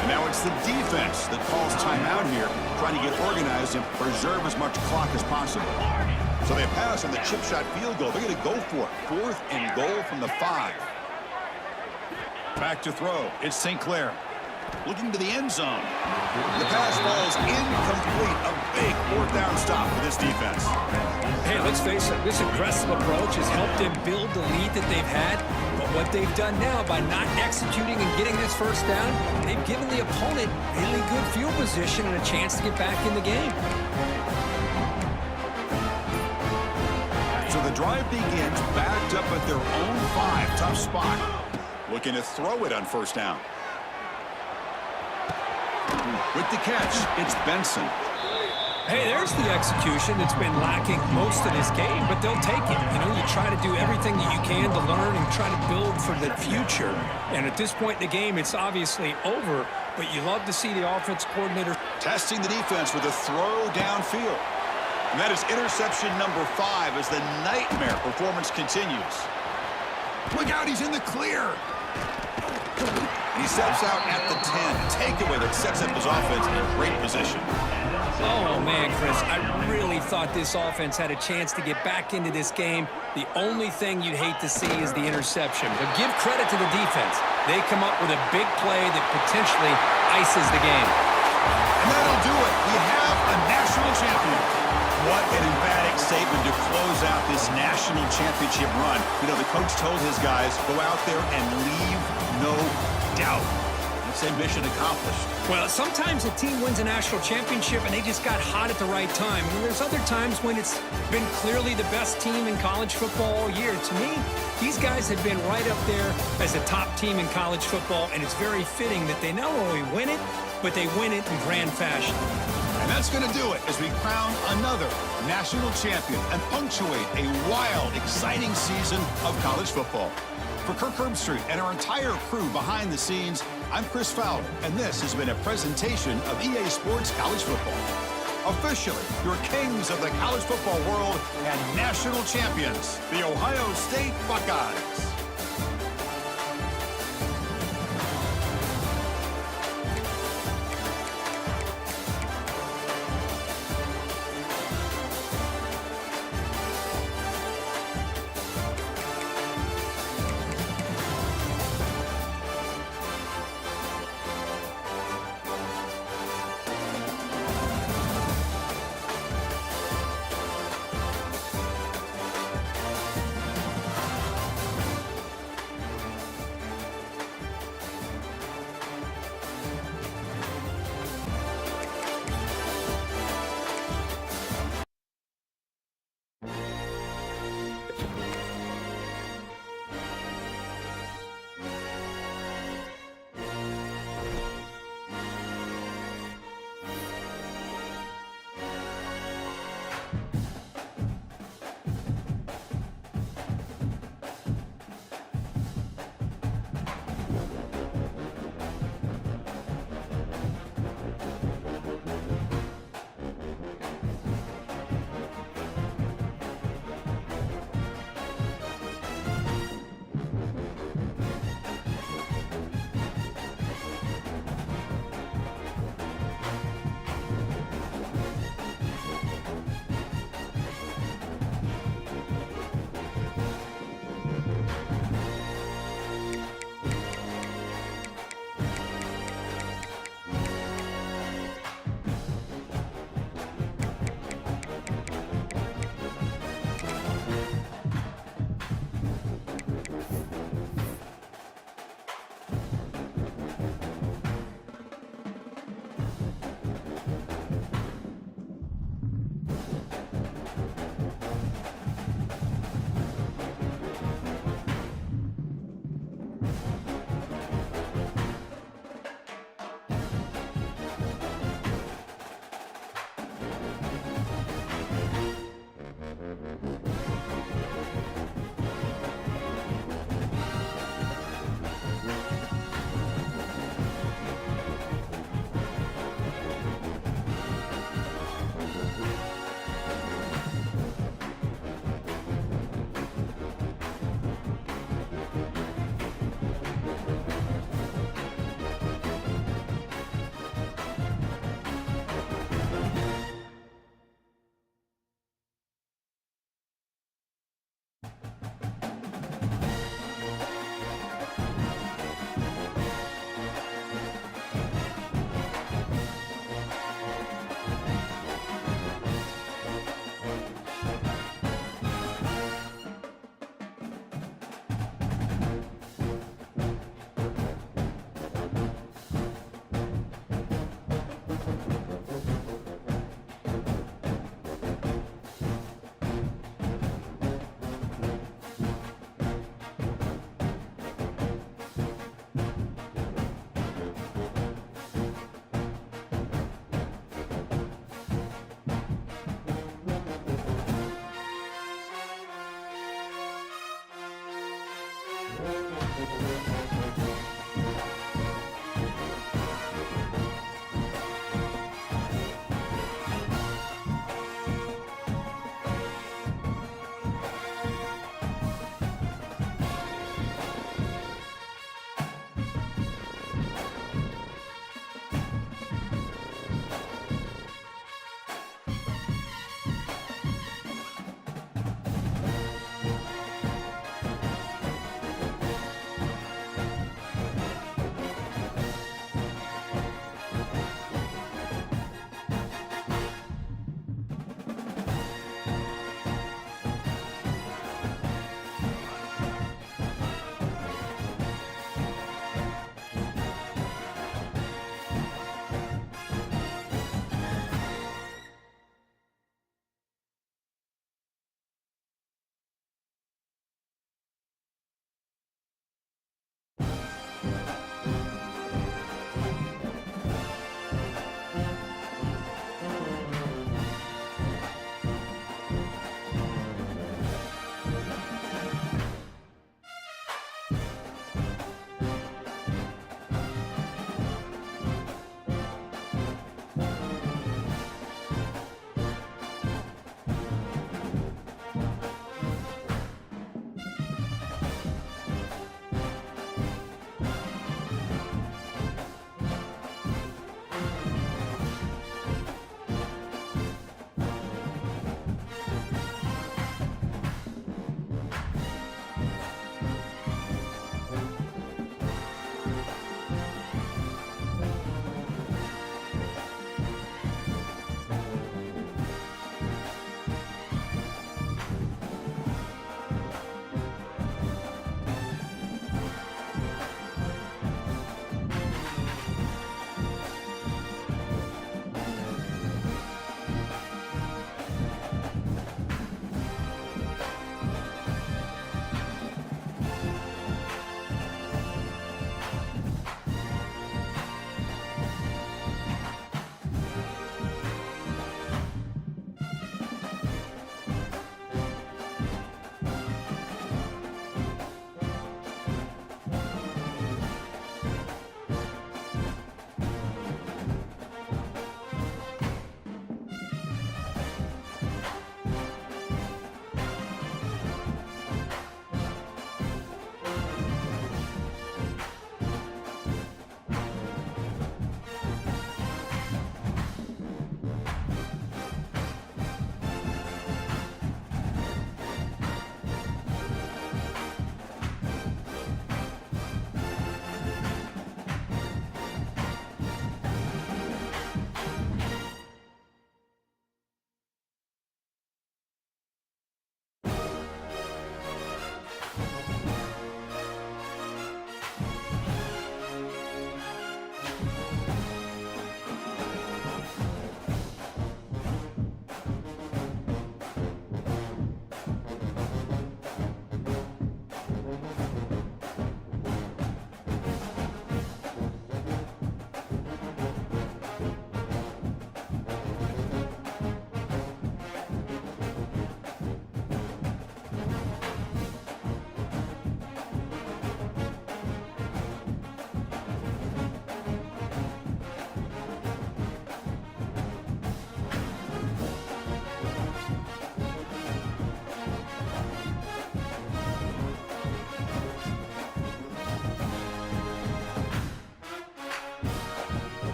And now it's the defense that calls timeout here, trying to get organized and preserve as much clock as possible. So they pass on the chip shot field goal. They're going to go for it. 4th and goal from the 5. Back to throw. It's St. Clair. Looking to the end zone. The pass falls incomplete. A big 4th down stop for this defense. Hey, let's face it, this aggressive approach has helped them build the lead that they've had. But what they've done now by not executing and getting this first down, they've given the opponent really good field position and a chance to get back in the game. So the drive begins backed up at their own 5. Tough spot. Looking to throw it on first down. With the catch, it's Benson. Hey, there's the execution that's been lacking most of this game, but they'll take it. You know, you try to do everything that you can to learn and try to build for the future. And at this point in the game, it's obviously over, but you love to see the offense coordinator Testing the defense with a throw downfield. And that is interception number 5 as the nightmare performance continues. Look out, he's in the clear. He steps out at the 10. Takeaway that sets up his offense in great position. Oh, man, Chris, I really thought this offense had a chance to get back into this game. The only thing you'd hate to see is the interception. But give credit to the defense. They come up with a big play that potentially ices the game. And that'll do it. We have a national champion. What an emphatic statement to close out this national championship run. You know, the coach told his guys, go out there and leave no doubt. Let's say mission accomplished. Well, sometimes a team wins a national championship and they just got hot at the right time. And there's other times when it's been clearly the best team in college football all year. To me, these guys have been right up there as a top team in college football, and it's very fitting that they not only win it, but they win it in grand fashion. And that's going to do it as we crown another national champion and punctuate a wild, exciting season of college football. For Kirk Herbstreit and our entire crew behind the scenes, I'm Chris Fowler, and this has been a presentation of EA Sports College Football. Officially, your kings of the college football world and national champions, the Ohio State Buckeyes.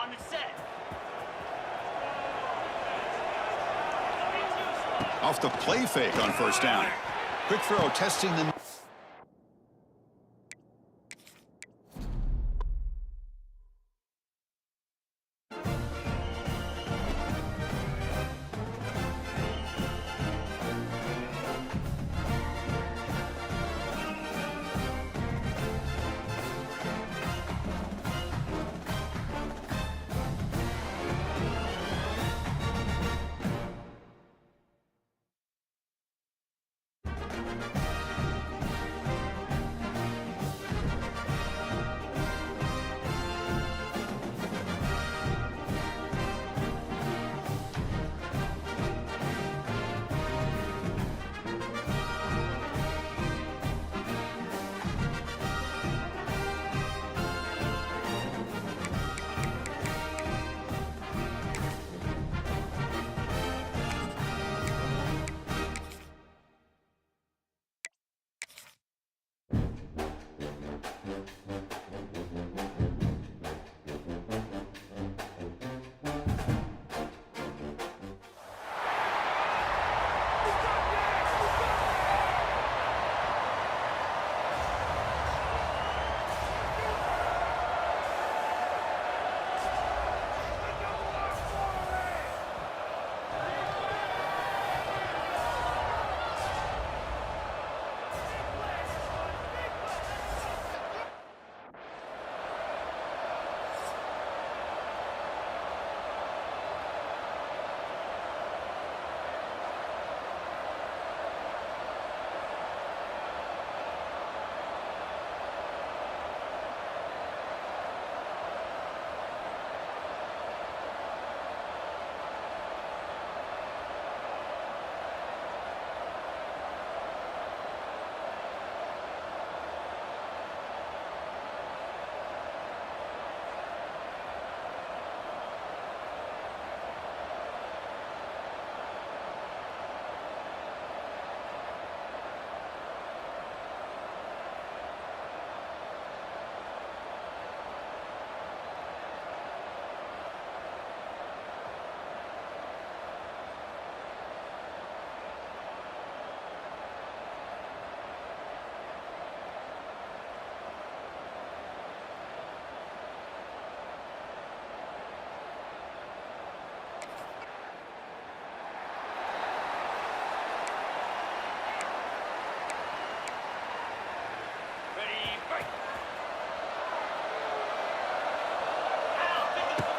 On the set. Off the play fake on first down. Quick throw testing the...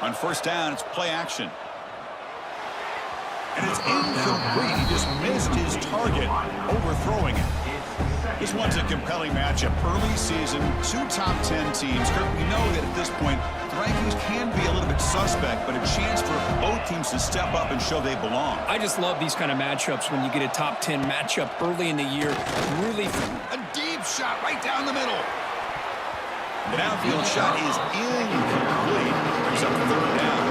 On first down, it's play action. And it's incomplete. He just missed his target, overthrowing it. This one's a compelling matchup. Early season, two top 10 teams. Kirk, we know that at this point, the rankings can be a little bit suspect, but a chance for both teams to step up and show they belong. I just love these kind of matchups when you get a top 10 matchup early in the year. Really, a deep shot right down the middle. The downfield shot is incomplete. Brings up third down.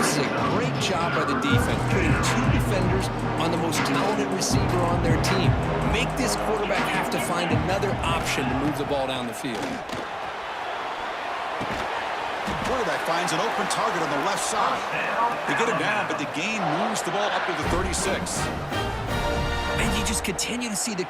This is a great job by the defense, putting two defenders on the most talented receiver on their team. Make this quarterback have to find another option to move the ball down the field. Quarterback finds an open target on the left side. They get him down, but the gain moves the ball up to the 36. And you just continue to see the...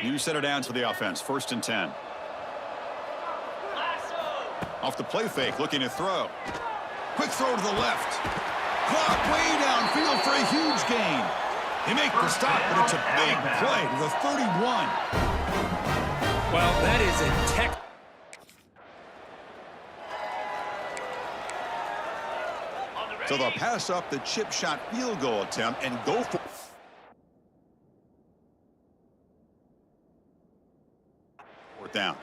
New center downs for the offense. 1st and 10. Off the play fake, looking to throw. Quick throw to the left. Clock way downfield for a huge gain. They make the stop, but it's a big play to the 31. Well, that is a tech. So they'll pass up the chip shot field goal attempt and go for 4th down.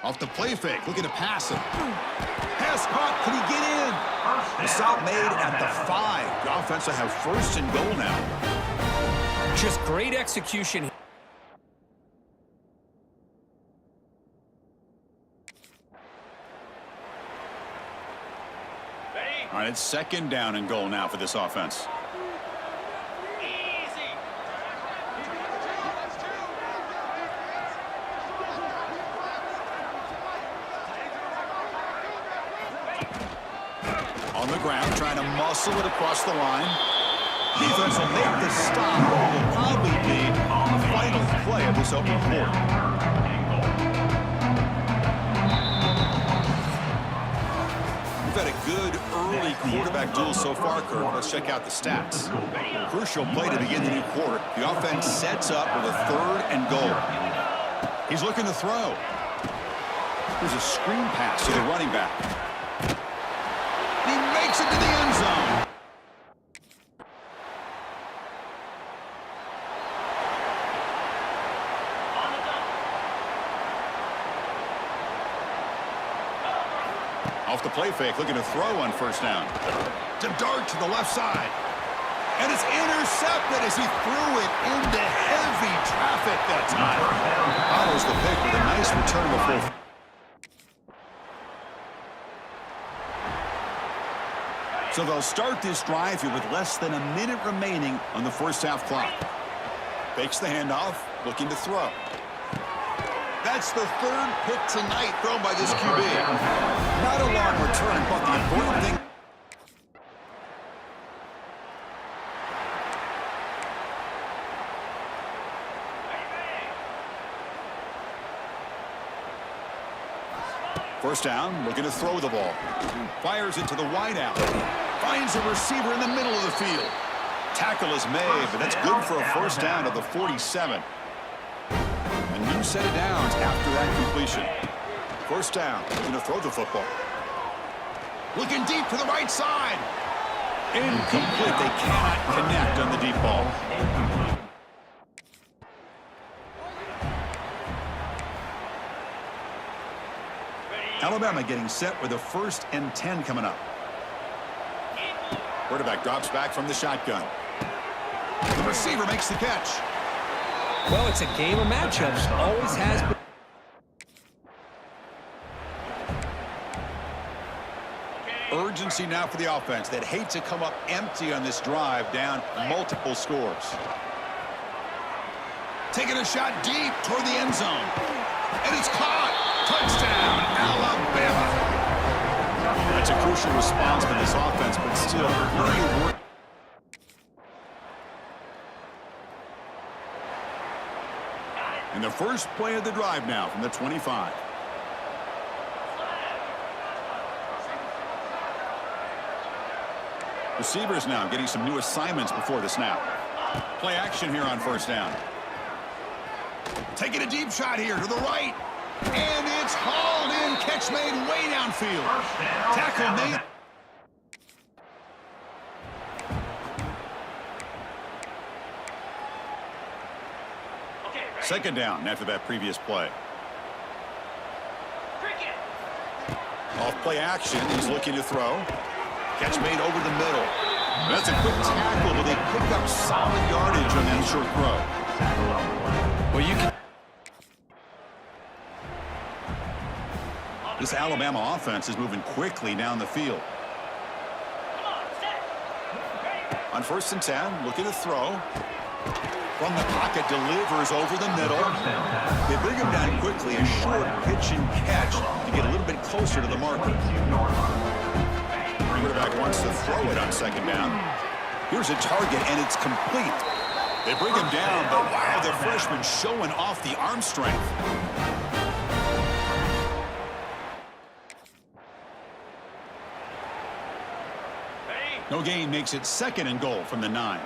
Off the play fake, looking to pass it. Pass caught, can he get in? The stop made at the 5. The offense will have first and goal now. Just great execution. All right, it's second down and goal now for this offense. On the ground, trying to muscle it across the line. Defense will make the stop. It will probably be the final play of this opening quarter. We've had a good early quarterback duel so far, Kirk. Let's check out the stats. Crucial play to begin the new quarter. The offense sets up with a third and goal. He's looking to throw. There's a screen pass to the running back. He makes it to the end zone. Off the play fake, looking to throw on first down. To dart to the left side. And it's intercepted as he threw it into heavy traffic that time. Follows the pick with a nice return before. So they'll start this drive here with less than a minute remaining on the first half clock. Fakes the handoff, looking to throw. That's the third pick tonight thrown by this QB. Not a long return, but the important thing. First down, looking to throw the ball. Fires it to the wideout. Finds a receiver in the middle of the field. Tackle is made, but that's good for a first down at the 47. A new set of downs after that completion. First down, looking to throw the football. Looking deep to the right side. Incomplete. They cannot connect on the deep ball. Alabama getting set with a 1st and 10 coming up. Quarterback drops back from the shotgun. The receiver makes the catch. Well, it's a game of matchups. Always has been. Urgency now for the offense that hate to come up empty on this drive, down multiple scores. Taking a shot deep toward the end zone. And it's caught. Touchdown, Alabama. That's a crucial response for this offense, but still very work. And the first play of the drive now from the 25. Receivers now getting some new assignments before the snap. Play action here on first down. Taking a deep shot here to the right. And it's hauled in. Catch made way downfield. Tackle made. Second down after that previous play. Off play action. He's looking to throw. Catch made over the middle. That's a quick tackle, but they pick up solid yardage on that short throw. Well, you can. This Alabama offense is moving quickly down the field. On 1st and 10, looking to throw. From the pocket, delivers over the middle. They bring him down quickly, a short pitch and catch to get a little bit closer to the marker. Quarterback wants to throw it on second down. Here's a target, and it's complete. They bring him down, but wow, the freshman showing off the arm strength. No gain makes it 2nd and goal from the 9.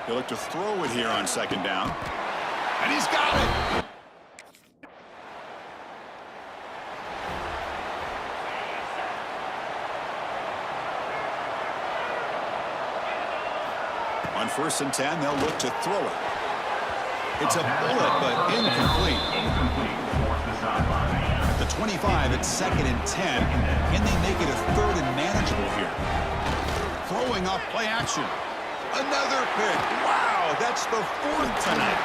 They look to throw it here on second down. And he's got it. On 1st and 10, they'll look to throw it. It's a bullet, but incomplete. Incomplete. Force the sideline. At the 25, it's 2nd and 10. Can they make it a 3rd and manageable here? Throwing off play action. Another pick. Wow, that's the 4th tonight.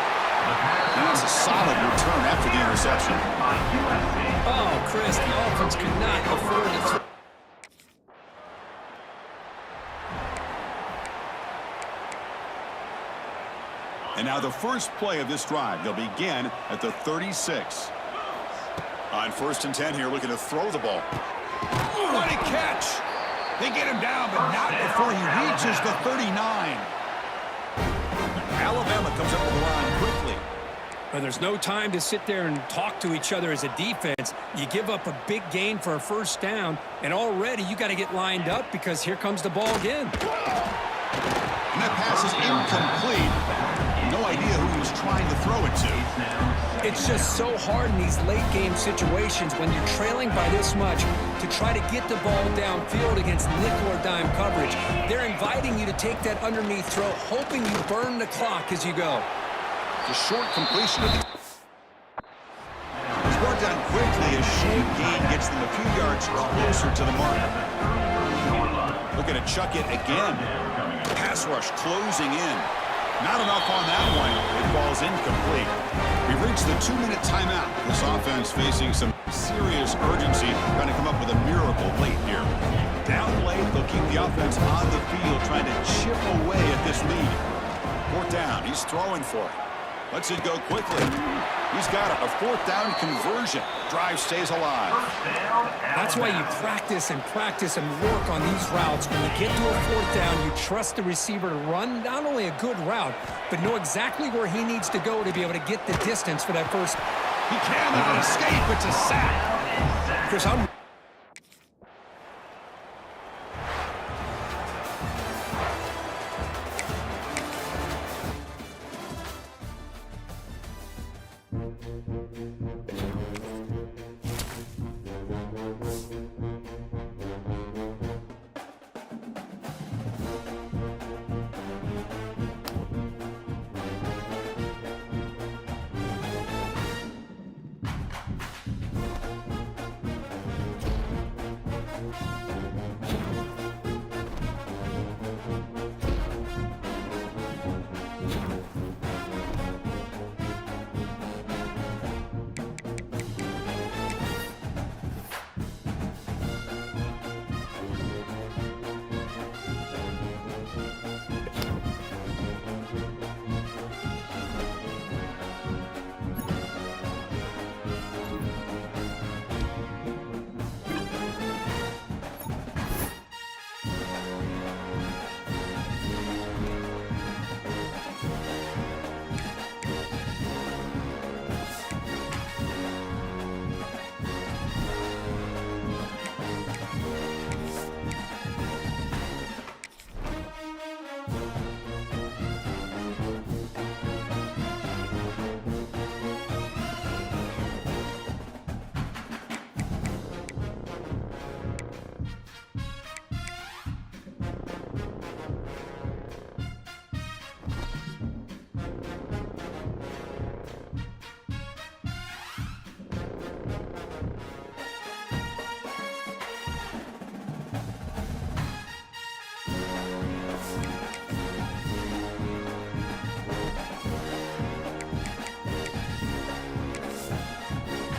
That's a solid return after the interception. By USC. Oh, Chris, the offense could not afford to throw. And now the first play of this drive. They'll begin at the 36. On 1st and 10 here, looking to throw the ball. What a catch! They get him down, but not before he reaches the 39. Alabama comes up with the line quickly. Well, there's no time to sit there and talk to each other as a defense. You give up a big gain for a 1st down, and already you got to get lined up because here comes the ball again. And that pass is incomplete. No idea who he was trying to throw it to. It's just so hard in these late game situations when you're trailing by this much to try to get the ball downfield against nickel or dime coverage. They're inviting you to take that underneath throw, hoping you burn the clock as you go. The short completion of the... It's brought down quickly as Shane Gain gets them a few yards closer to the mark. Looking to chuck it again. Pass rush closing in. Not enough on that one. It falls incomplete. We've reached the 2-minute timeout. This offense facing some serious urgency, trying to come up with a miracle late here. Down late, they'll keep the offense on the field, trying to chip away at this lead. 4th down. He's throwing for it. Lets it go quickly. He's got a 4th down conversion. Drive stays alive. That's why you practice and work on these routes. When you get to a 4th down, you trust the receiver to run not only a good route, but know exactly where he needs to go to be able to get the distance for that first. He cannot escape. It's a sack. Chris, I'm